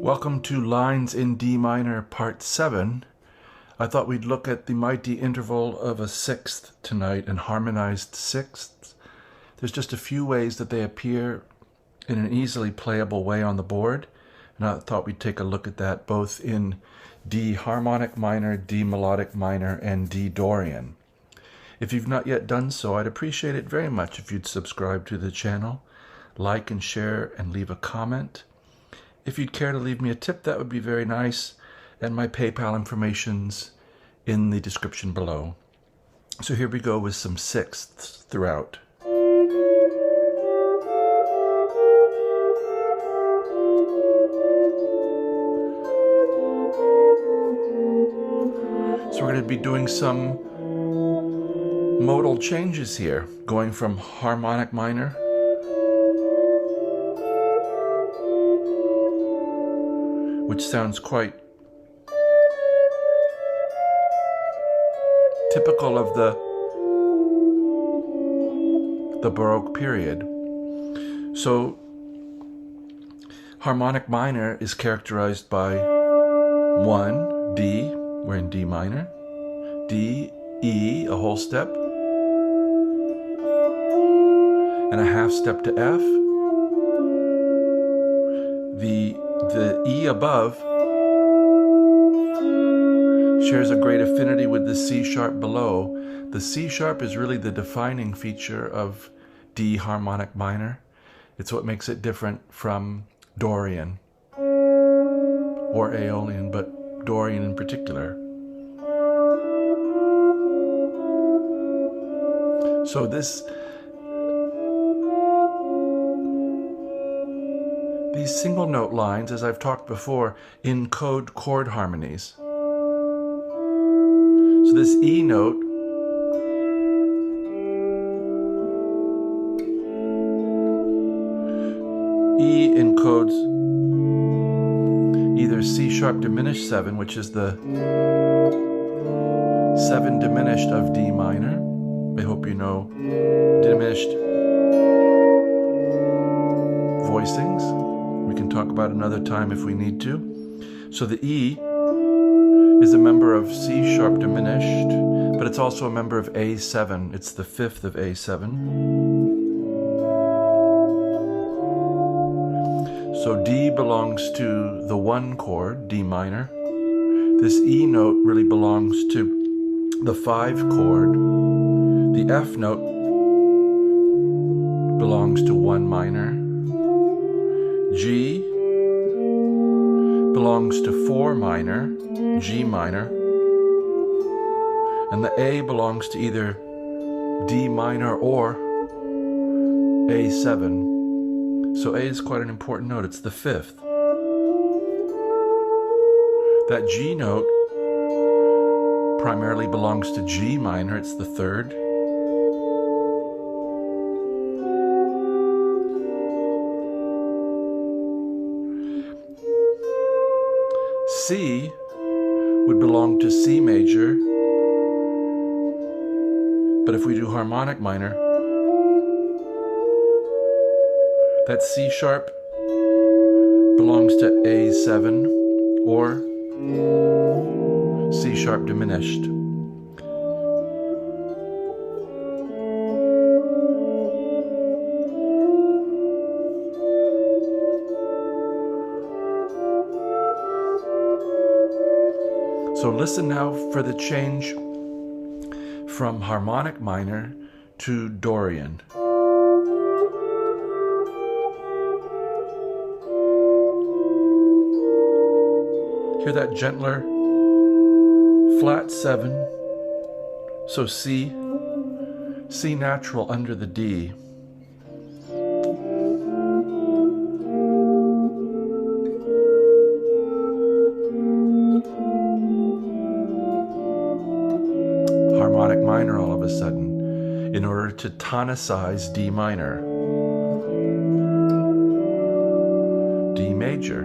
Welcome to Lines in D minor, part 7. I thought we'd look at the mighty interval of a sixth tonight and harmonized sixths. There's just a few ways that they appear in an easily playable way on the board, and I thought we'd take a look at that both in D harmonic minor, D melodic minor, and D Dorian. If you've not yet done so, I'd appreciate it very much if you'd subscribe to the channel, like and share, and leave a comment. If you'd care to leave me a tip, that would be very nice, and my PayPal information's in the description below. So here we go with some sixths throughout. So we're going to be doing some modal changes here, going from harmonic minor which sounds quite typical of the Baroque period. So harmonic minor is characterized by 1, D, we're in D minor, D, E, a whole step, and a half step to F. The E above shares a great affinity with the C sharp below. The C sharp is really the defining feature of D harmonic minor. It's what makes it different from Dorian or Aeolian, but Dorian in particular. So these single note lines, as I've talked before, encode chord harmonies. So this E note E encodes either C sharp diminished 7, which is the 7 diminished of D minor. I hope you know diminished voicings. We can talk about another time if we need to. So the E is a member of C sharp diminished, but it's also a member of A7. It's the fifth of A7. So D belongs to the 1 chord, D minor. This E note really belongs to the 5 chord. The F note belongs to 1 minor. G belongs to 4 minor, G minor, and the A belongs to either D minor or A7. So A is quite an important note. It's the 5th. That G note primarily belongs to G minor. It's the 3rd. C would belong to C major, but if we do harmonic minor, that C sharp belongs to A7 or C sharp diminished. So listen now for the change from harmonic minor to Dorian. Hear that gentler flat 7, so C natural under the D. Harmonic minor all of a sudden, in order to tonicize D minor. D major,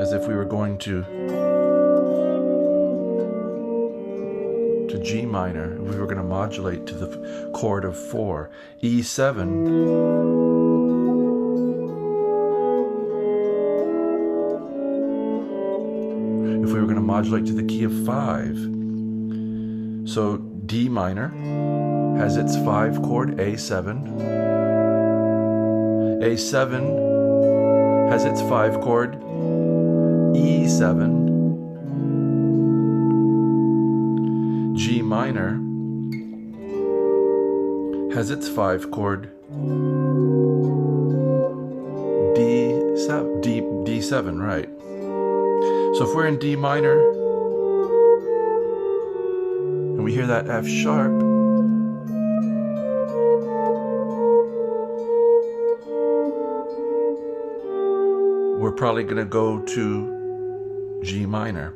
as if we were going to G minor. We were going to modulate to the chord of 4. E7 modulate to the key of 5. So D minor has its 5 chord A7. A7 has its 5 chord E7. G minor has its 5 chord D7, right? So if we're in D minor and we hear that F sharp, we're probably going to go to G minor.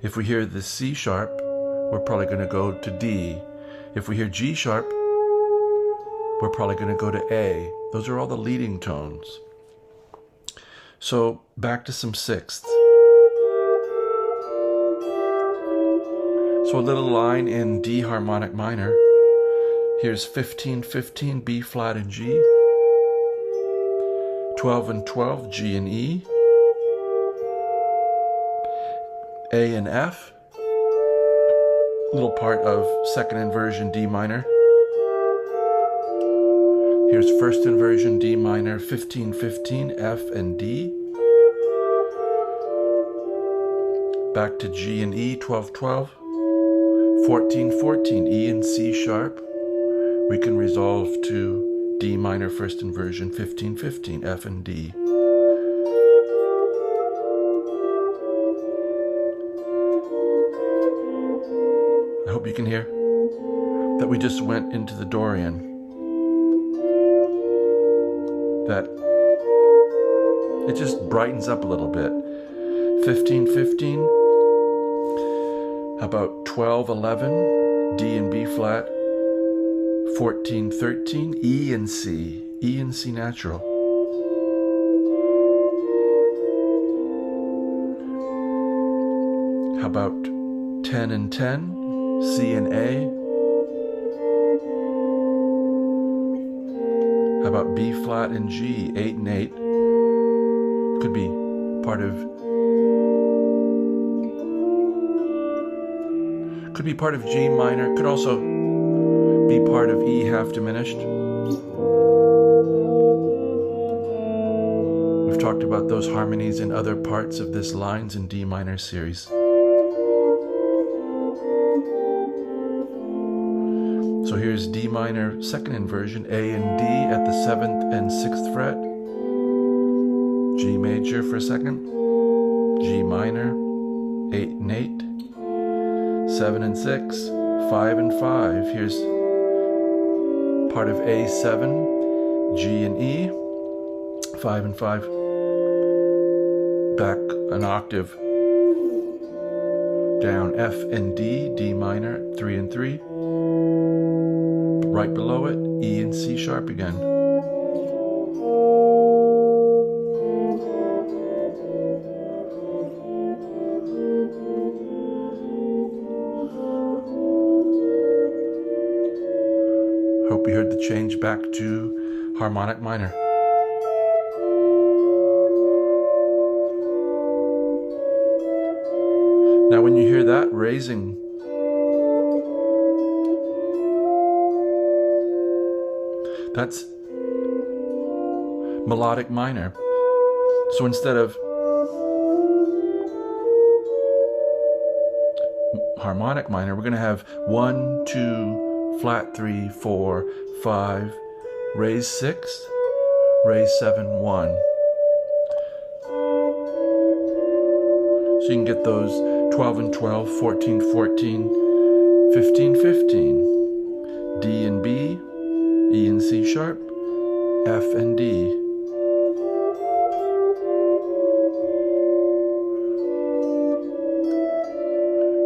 If we hear the C sharp, we're probably going to go to D. If we hear G sharp, we're probably going to go to A. Those are all the leading tones. So back to some sixths. So a little line in D harmonic minor. Here's 15-15, B flat and G. 12 and 12, G and E. A and F. Little part of second inversion D minor. Here's first inversion D minor, 15-15, F and D. Back to G and E, 12-12. 14-14, E and C sharp. We can resolve to D minor first inversion, 15-15, F and D. I hope you can hear that we just went into the Dorian. That it just brightens up a little bit. 15-15. How about 12-11, D and B flat. 14-13, E and C natural. How about 10 and 10, C and A? How about B flat and G, 8 and 8? Could be part of G minor, could also be part of E half diminished. We've talked about those harmonies in other parts of this Lines in D minor series. So here's D minor second inversion, A and D at the 7th and 6th fret. G major for a second. G minor, 8 and 8. 7 and 6, 5 and 5. Here's part of A7, G and E, 5 and 5. Back an octave down, F and D, D minor, 3 and 3. Right below it, E and C sharp again. Hope you heard the change back to harmonic minor. Now when you hear that raising, that's melodic minor. So instead of harmonic minor, we're going to have 1, 2, flat 3, 4, 5, raise 6, raise 7, 1. So you can get those 12 and 12, 14, 14, 15, 15. D and B, E and C sharp, F and D.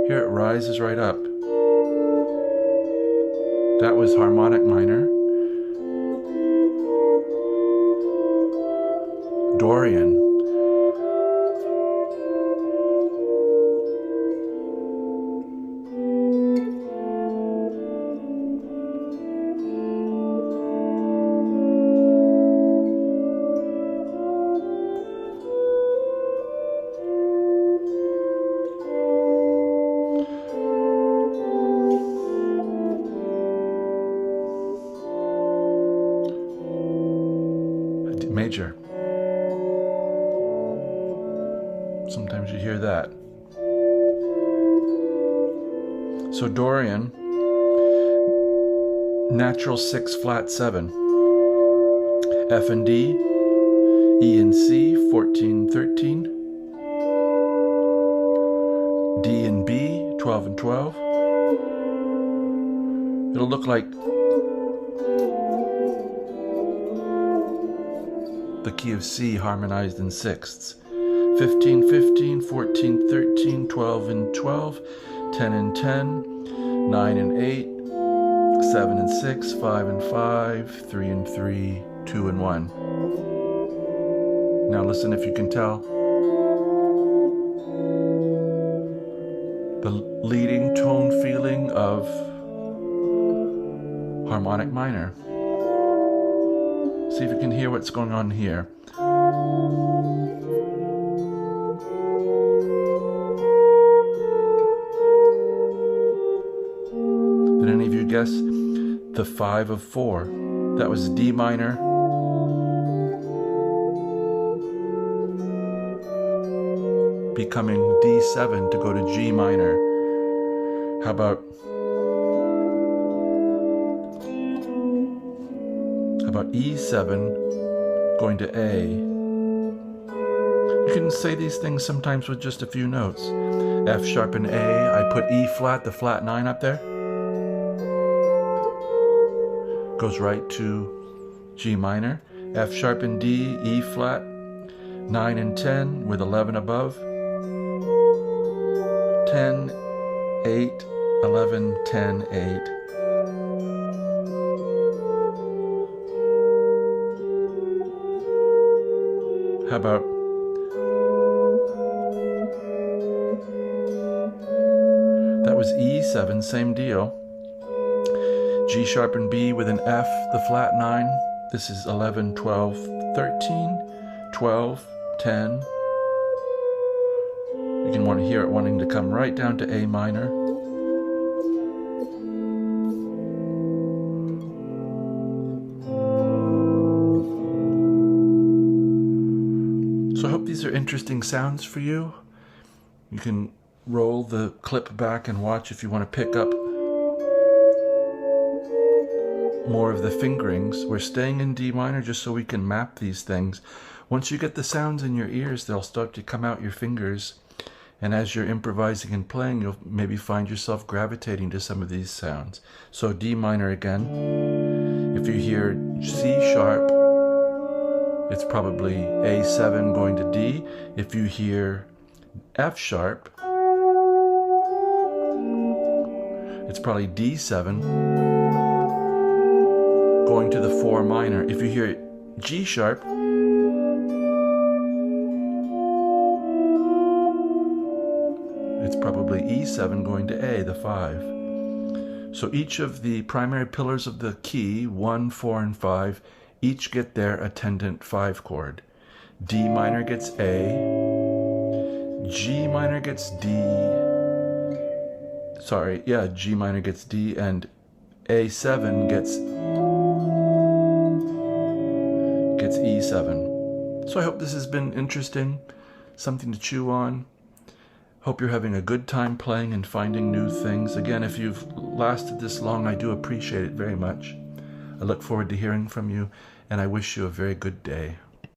Here it rises right up. That was harmonic minor. Dorian. major. Sometimes you hear that. So Dorian, natural 6 flat 7, F and D, E and C 14 13, D and B 12 and 12. It'll look like the key of C harmonized in sixths. 15 15, 14 13, 12 and 12, 10 and 10, 9 and 8, 7 and 6, 5 and 5, 3 and 3, 2 and 1. Now listen if you can tell. The leading tone feeling of harmonic minor. See if you can hear what's going on here. Did any of you guess the 5 of 4? That was D minor. Becoming D7 to go to G minor. How about E7 going to A? You can say these things sometimes with just a few notes. F sharp and A. I put E flat, the flat 9 up there. Goes right to G minor. F sharp and D, E flat, 9 and 10 with 11 above. 10, 8, 11, 10, 8. How about that was E7, same deal. G sharp and B with an F, the flat 9. This is 11, 12, 13, 12, 10. You can want to hear it wanting to come right down to A minor. So I hope these are interesting sounds for you. You can roll the clip back and watch if you want to pick up more of the fingerings. We're staying in D minor just so we can map these things. Once you get the sounds in your ears, they'll start to come out your fingers. And as you're improvising and playing, you'll maybe find yourself gravitating to some of these sounds. So D minor again. If you hear C sharp, it's probably A7 going to D. If you hear F sharp, it's probably D7 going to the 4 minor. If you hear G sharp, it's probably E7 going to A, the 5. So each of the primary pillars of the key, 1, 4, and 5, each get their attendant 5 chord. D minor gets A, G minor gets D, G minor gets D, and A7 gets E7. So I hope this has been interesting, something to chew on. Hope you're having a good time playing and finding new things. Again, if you've lasted this long, I do appreciate it very much. I look forward to hearing from you, and I wish you a very good day.